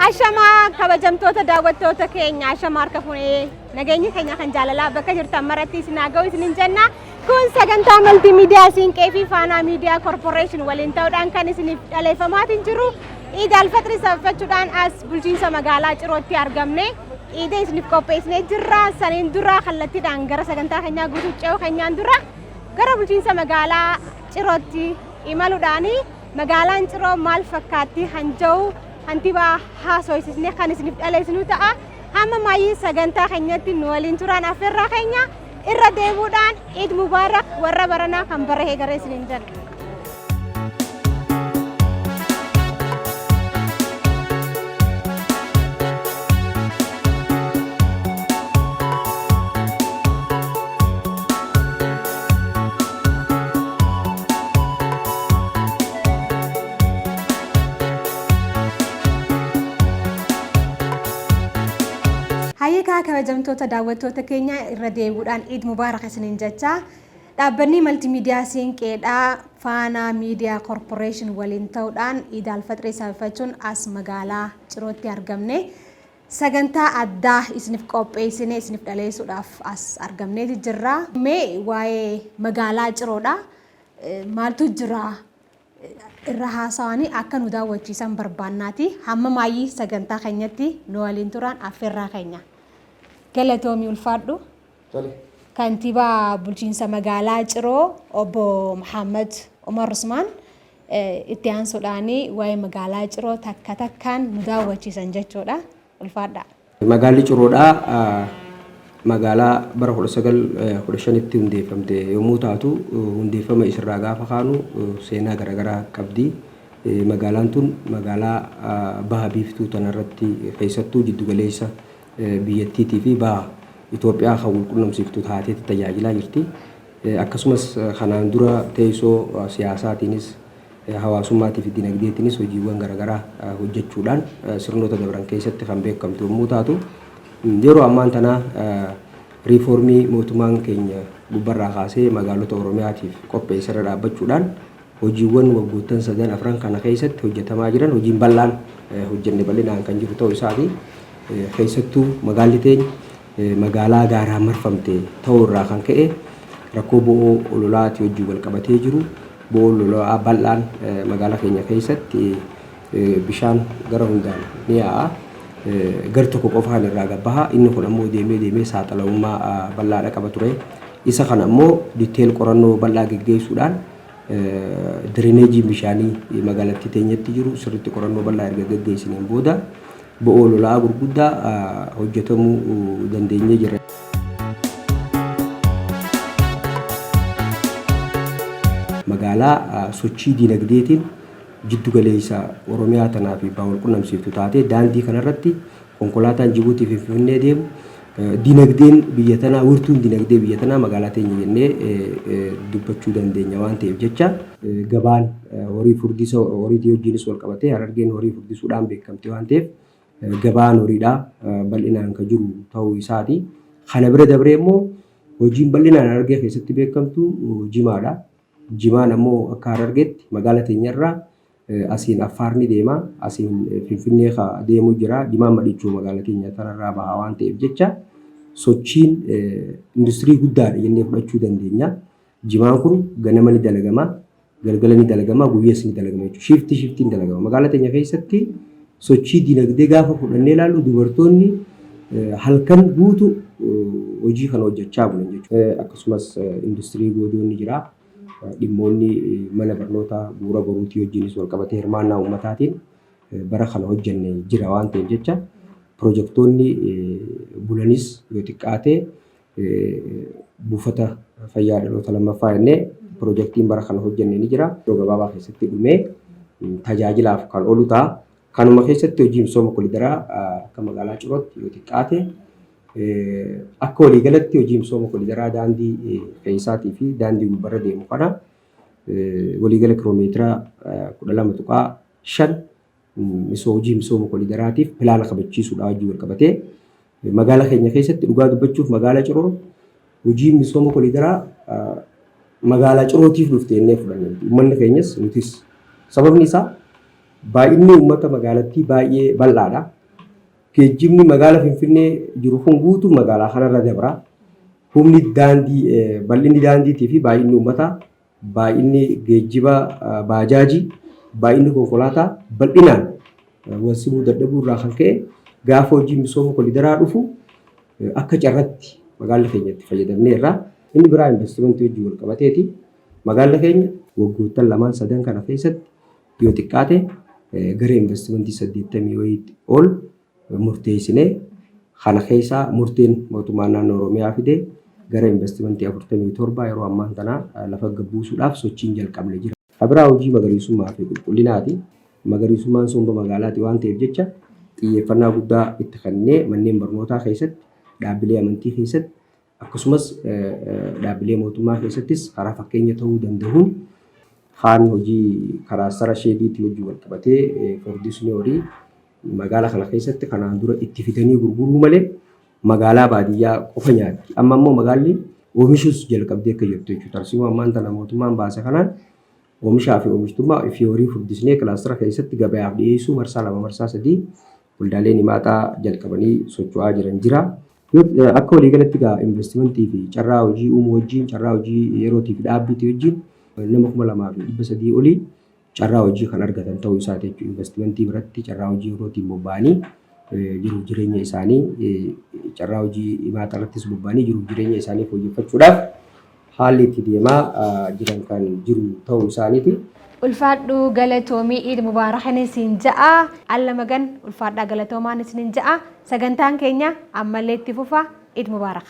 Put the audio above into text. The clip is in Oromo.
Ashama kabajamtoota daawwattoota keenya ashama harka fuunee nageenyi keenya kan jaalalaa bakka jirtan maratti isin haa ga'u isinin jenna. Kun sagantaa maltiimiidiyaa Siinqee fi Faanaa Miidiyaa Korporeeshin waliin ta'uudhaan kan isiniif dhaleeffamaatiin jiru. Iid alfatri sabafachuudhaan as bulchiinsa magaalaa Cirootti argamne. Iida isiniif qopheessinee jirra. Saniin dura kallattiidhaan gara sagantaa keenyaa guutuu ce'uu keenyaan dura gara bulchiinsa magaalaa Cirootti imaluudhaan magaalaan Ciroo maal fakkaatti hanja'u Antibaa haasofsiisnee kan isiniif dhaleessinu ta'a. Hamma maayii sagantaa keenyatti nu waliin turaan affeerraa keenya irra deemuudhaan Iid Mubaarak warra baranaa kan bara eegaree isiniin jenna. Hayyeekaa kabajamtoota daawwattoota keenya irra deebi'uudhaan Iid Mubaarak isiniin jecha dhaabbanni maltiimiidiyaa Siinqeedhaa Faanaa Miidiyaa Korporeeshin waliin ta'uudhaan Iid alfatrii sabafachuun as magaalaa Cirootti argamne sagantaa addaa isiniif qopheessinee isiniif dhaleessuudhaaf as argamneeti jirra. Mee waa'ee magaalaa Ciroodhaa maaltu jira irra haasawanii akka nu daawwachiisan barbaannaati. Hamma maayii sagantaa keenyatti nu waliin turaan affeerraa keenya. Galatoomii ulfaadhu. Kantiibaa bulchiinsa magaalaa Ciroo obbo Muhammad Umar Usmaan itti aansuudhaan waa'ee magaalaa Ciroo takka takkaan nu daawwachiisan jechuudha. Ulfaadha. Magaalli Ciroodhaa magaalaa bara 1915tti hundeeffamte yommuu taatu hundeeffama isirraa gaafa kaanu seenaa garaagaraa qabdi. Magaalaan tun magaalaa baha biiftuu tanarratti keessattuu jiddu galeessa biyyattiitii fi baha Itoophiyaa kan walqunnamsiiftuu taateetti tajaajilaa jirti. Akkasumas kanaan dura teessoo siyaasaatiinis hawaasummaatii fi dinagdeetiinis hojiiwwan garaagaraa hojjechuudhaan sirnoota dabran keessatti kan beekamtu yommuu taatu yeroo ammaan tana riifoormii mootummaan keenya gubbarraa kaasee magaalota Oromiyaatiif qopheesse irra dhaabbachuudhaan hojiiwwan waggoottan 3-4 kana keessatti hojjetamaa jiran hojiin bal'aan hojjenne bal'inaan kan jiru ta'uu isaati. Keessattuu magaalli teenya magaalaa gaaraan marfamte ta'uu irraa kan ka'e rakkoo bo'oo ololaati wajjin wal qabatee jiru. Bo'oo ololaa bal'aan magaalaa keenya keessatti bishaan gara hundaan ni yaa'a. Gar tokko qofaan irraa gabbaha. Inni kun ammoo deemee saaxilamummaa bal'aadha qaba ture. Isa kana ammoo diiteel qorannoo bal'aa geggeessuudhaan direneejiin bishaanii magaalattii teenyatti jiru sirriitti qorannoo bal'aa erga geggeessineen booda bo'oo ololaa gurguddaa hojjetamuu dandeenyee jira. Magaalaa sochii dinagdeetiin jiddu galeessa Oromiyaa tanaa fi baha walqunnamsiiftuu taatee daandii kanarratti konkolaataan Jibuutii fi Finfinnee deemu dinagdeen biyya tanaa wirtuun dinagdee biyya tanaa magaalaa teenya jennee dubbachuu dandeenya waan ta'eef jecha gabaan horii furdisa horiitii wajjinis wal qabatee Harargeen horii furdisuudhaan beekamte waan ta'eef gabaan horiidhaa bal'inaan kan jiru ta'uu isaati. Kana bira dabree immoo hojiin bal'inaan Harargee keessatti beekamtu Jimaadha. Jimaan ammoo akka Harargeetti magaalaa teenyarraa asiin Affaar ni deema, asiin Finfinnee deemuu jira. Jimaan madhichuu magaalaa keenya tanarraa bahaa waan ta'eef jecha sochiin industirii guddaadha jennee fudhachuu dandeenya. Jimaan kun ganama ni dalagama, galgala ni dalagama, guyyaas ni dalagama jechuudha. Shiftiin dalagama. Magaalaa teenya keessatti sochii dinagdee gaafa fudhannee ilaallu dubartoonni halkan guutuu hojii kana hojjechaa bulan jechuudha. Akkasumas industirii goodoon ni jira. Dhimmoonni mana barnootaa bu'uura boruutii wajjinis wal qabatee hirmaannaa uummataatiin bara kana hojjenne jira waan ta'eef jecha piroojeektoonni bulanis yoo xiqqaate buufata fayyaa dhaloota lammaffaa jennee piroojeektiin bara kana hojjenne ni jira. Yeroo gabaabaa keessatti dhumee tajaajilaaf kan oolu ta'a. Kanuma keessatti hojii misooma kolidaraa akka magaalaa Cirootti yoo xiqqaate akka waliigalatti hojii misooma kolidaraa daandii fe'isaatii fi daandii gubbarra deemu kana waliigala kiloomeetira 12.5 hojii misooma kolidaraatiif pilaana kabachiisuudhaa wajjin wal qabatee magaalaa keenya keessatti dhugaa dubbachuuf magaalaa Ciroo hojii misooma kolidaraa magaalaa Cirootiif dhuftee innee fudhanne. Uummanni keenyas nutis sababni isaa baay'inni uummata magaalattii baay'ee bal'aadha. Geejjibni magaalaa Finfinnee jiru kun guutuu magaalaa kanarra dabra. Humni daandii bal'inni daandiitii fi baay'inni uummataa, baay'inni geejjiba baajaajii, baay'inni konkolaataa bal'inaan wal simuu dadhabuu irraa kan ka'e gaafa hojii misooma kolidaraa dhufu akka carratti magaalli keenya itti fayyadamneerra. Inni biraa investimentii wajjin wal qabateeti. Magaalli keenya waggoottan lamaan sadan kana keessatti yoo xiqqaate gara investimentii 80 ol murteessinee kana keessaa murteen mootummaan naannoo Oromiyaa fidee gara investimentii 47 yeroo ammaa kana lafa gabbuusuudhaaf sochiin jalqabne jira. Kabiraa hojii magariisummaa fi qulqullinaati. Magariisummaan somba magaalaati waan ta'eef jecha xiyyeeffannaa guddaa itti kennee manneen barnootaa keessatti, dhaabbilee amantii keessatti akkasumas dhaabbilee mootummaa keessattis karaa fakkeenya ta'uu danda'uun haan hojii karaa sara sheediitii hojii wal qabatee furdisni horii magaalaa kana keessatti kanaan dura itti fidanii gurguruu malee magaalaa baadiyyaa qofa nyaatti. Amma immoo magaalli oomishus jalqabdee akka jirtu jechuudha. Tarsiimoo ammaan tana mootummaan baase kanaan oomishaa fi oomishtummaa fi horii furdisnee kilaastara keessatti gabayaaf dhiyeessuu marsaa 2 marsaa 3 waldaaleen himaataa jalqabanii socho'aa jiran jira. Akka waliigalatti egaa investimentii fi carraa hojii uumuu wajjin, carraa hojii yerootii fi dhaabbiitii wajjin nama 2,300 olii carraa hojii kan argatan ta'uu isaati jechuudha. Investimentii biratti carraa hojii yerootiin bobba'anii jiruuf jireenya isaanii carraa hojii himaataa irrattis bobba'anii jiruuf jireenya isaanii fooyyeffachuudhaaf haalli itti deemaa jiran kan jiru ta'uu isaaniiti. Ulfaadhu galatoomii Eid Mubaarak isin ja'a. Alla magan ulfaadhaa galatoomaan isin ja'a. Sagantaan keenya ammallee itti fufa. Eid Mubaarak.